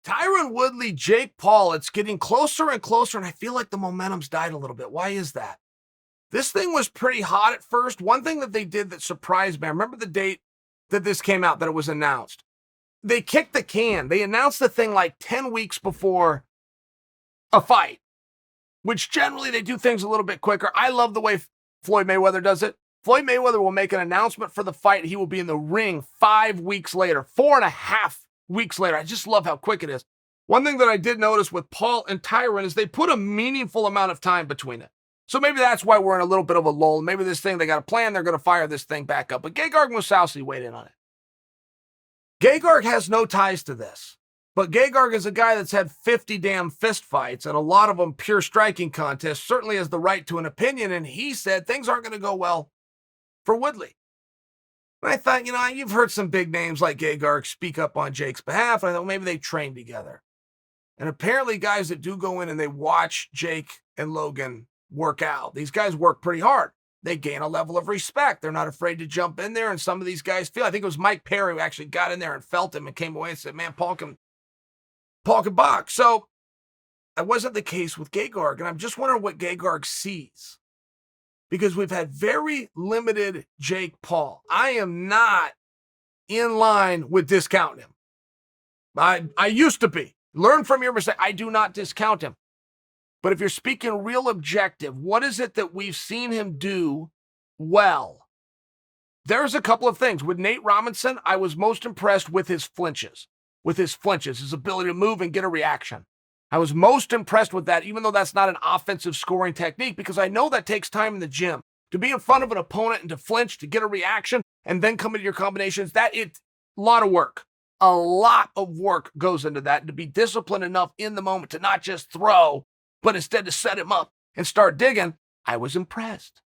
Tyron Woodley, Jake Paul, it's getting closer and closer, and I feel like the momentum's died a little bit. Why is that? This thing was pretty hot at first. One thing that they did that surprised me, I remember the date that this came out, that it was announced. They kicked the can. They announced the thing like 10 weeks before a fight, which generally they do things a little bit quicker. I love the way Floyd Mayweather does it. Floyd Mayweather will make an announcement for the fight. He will be in the ring 5 weeks later, 4.5 weeks later. I just love how quick it is. One thing that I did notice with Paul and Tyron is they put a meaningful amount of time between it. So maybe that's why we're in a little bit of a lull. Maybe this thing, they got a plan, they're going to fire this thing back up. But Gegard Mousasi weighed in on it. Gegard has no ties to this. But Gegard is a guy that's had 50 damn fist fights, and a lot of them pure striking contests, certainly has the right to an opinion, and he said things aren't going to go well for Woodley. And I thought, you've heard some big names like Gegard speak up on Jake's behalf, and I thought maybe they trained together. And apparently guys that do go in and they watch Jake and Logan work out, these guys work pretty hard. They gain a level of respect. They're not afraid to jump in there, and some of these guys feel, I think it was Mike Perry who actually got in there and felt him and came away and said, man, Paul can box. So that wasn't the case with Gegard, and I'm just wondering what Gegard sees. Because we've had very limited Jake Paul. I am not in line with discounting him. I used to be. Learn from your mistake. I do not discount him. But if you're speaking real objective, what is it that we've seen him do well? There's a couple of things. With Nate Robinson, I was most impressed with his flinches. His ability to move and get a reaction. I was most impressed with that, even though that's not an offensive scoring technique, because I know that takes time in the gym. To be in front of an opponent and to flinch, to get a reaction, and then come into your combinations, it's a lot of work. A lot of work goes into that, and to be disciplined enough in the moment to not just throw, but instead to set him up and start digging. I was impressed.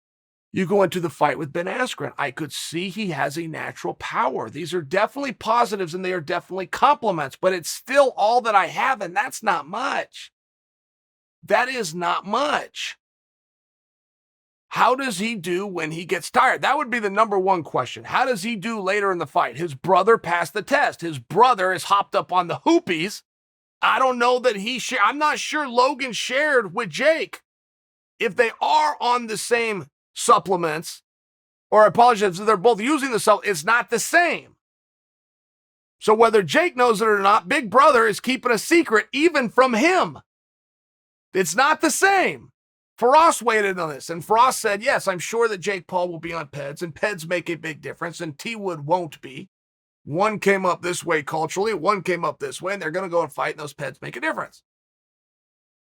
You go into the fight with Ben Askren, I could see he has a natural power. These are definitely positives and they are definitely compliments, but it's still all that I have, and that's not much. That is not much. How does he do when he gets tired? That would be the number one question. How does he do later in the fight? His brother passed the test. His brother is hopped up on the hoopies. I don't know that I'm not sure Logan shared with Jake. If they are on the same supplements, or I apologize, if they're both using the supplements, it's not the same. So whether Jake knows it or not, Big Brother is keeping a secret even from him. It's not the same. Faraz weighed in on this, and Faraz said, yes, I'm sure that Jake Paul will be on PEDs, and PEDs make a big difference, and T-Wood won't be. One came up this way culturally, one came up this way, and they're going to go and fight, and those PEDs make a difference.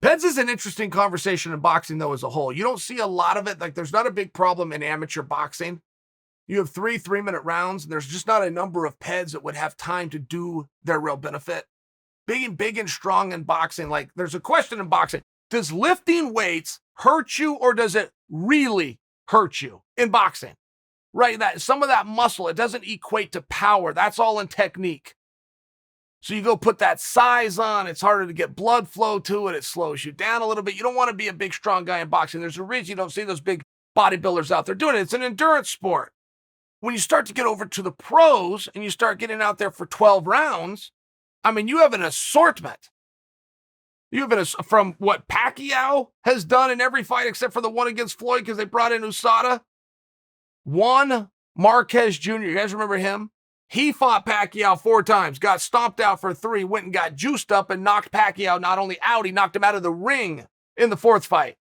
PEDs is an interesting conversation in boxing, though, as a whole. You don't see a lot of it. Like, there's not a big problem in amateur boxing. You have 3 3-minute rounds, and there's just not a number of PEDs that would have time to do their real benefit. Big and strong in boxing. Like, there's a question in boxing. Does lifting weights hurt you, or does it really hurt you in boxing? Right? That some of that muscle, it doesn't equate to power. That's all in technique. So you go put that size on, it's harder to get blood flow to it, it slows you down a little bit. You don't want to be a big, strong guy in boxing. There's a reason you don't see those big bodybuilders out there doing it. It's an endurance sport. When you start to get over to the pros and you start getting out there for 12 rounds, I mean, you have an assortment. You have from what Pacquiao has done in every fight except for the one against Floyd because they brought in USADA. Juan Marquez Jr., you guys remember him? He fought Pacquiao 4 times, got stomped out for 3, went and got juiced up and knocked Pacquiao not only out, he knocked him out of the ring in the 4th fight.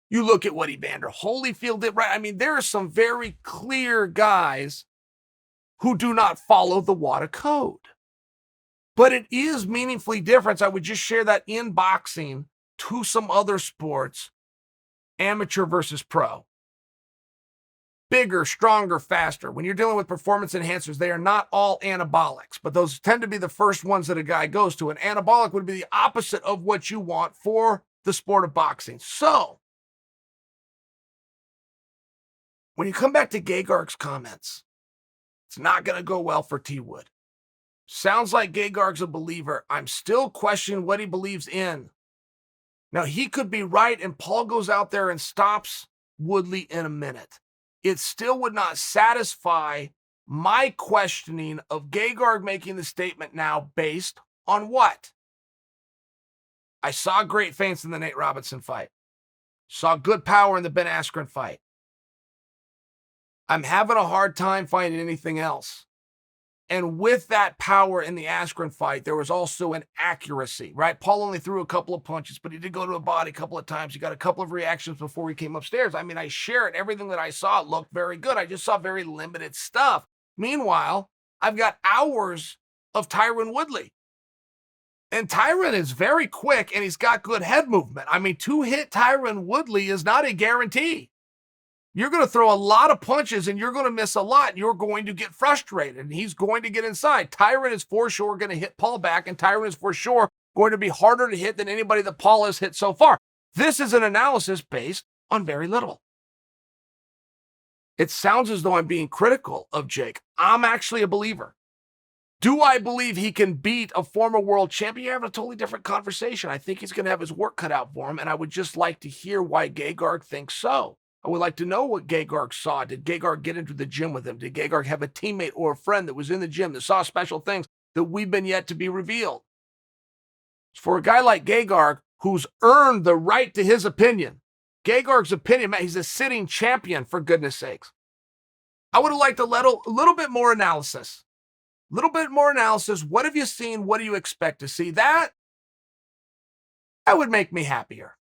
You look at what Evander Holyfield did, right? I mean, there are some very clear guys who do not follow the WADA code. But it is meaningfully different. I would just share that in boxing to some other sports, amateur versus pro. Bigger, stronger, faster. When you're dealing with performance enhancers, they are not all anabolics, but those tend to be the first ones that a guy goes to. An anabolic would be the opposite of what you want for the sport of boxing. So, when you come back to Gegard's comments, it's not going to go well for T-Wood. Sounds like Gegard's a believer. I'm still questioning what he believes in. Now, he could be right, and Paul goes out there and stops Woodley in a minute. It still would not satisfy my questioning of Gegard making the statement now based On what? I saw great feints in the Nate Robinson fight. Saw good power in the Ben Askren fight. I'm having a hard time finding anything else. And with that power in the Askren fight, there was also an accuracy, right? Paul only threw a couple of punches, but he did go to a body a couple of times. He got a couple of reactions before he came upstairs. I mean, I share it. Everything that I saw looked very good. I just saw very limited stuff. Meanwhile, I've got hours of Tyron Woodley. And Tyron is very quick, and he's got good head movement. I mean, to hit Tyron Woodley is not a guarantee. You're going to throw a lot of punches, and you're going to miss a lot, and you're going to get frustrated, and he's going to get inside. Tyron is for sure going to hit Paul back, and Tyron is for sure going to be harder to hit than anybody that Paul has hit so far. This is an analysis based on very little. It sounds as though I'm being critical of Jake. I'm actually a believer. Do I believe he can beat a former world champion? You're having a totally different conversation. I think he's going to have his work cut out for him, and I would just like to hear why Gegard thinks so. I would like to know what Gegard saw. Did Gegard get into the gym with him? Did Gegard have a teammate or a friend that was in the gym that saw special things that we've been yet to be revealed? For a guy like Gegard, who's earned the right to his opinion, Gegard's opinion, man, he's a sitting champion, for goodness sakes. I would have liked a little bit more analysis. A little bit more analysis. What have you seen? What do you expect to see? That would make me happier.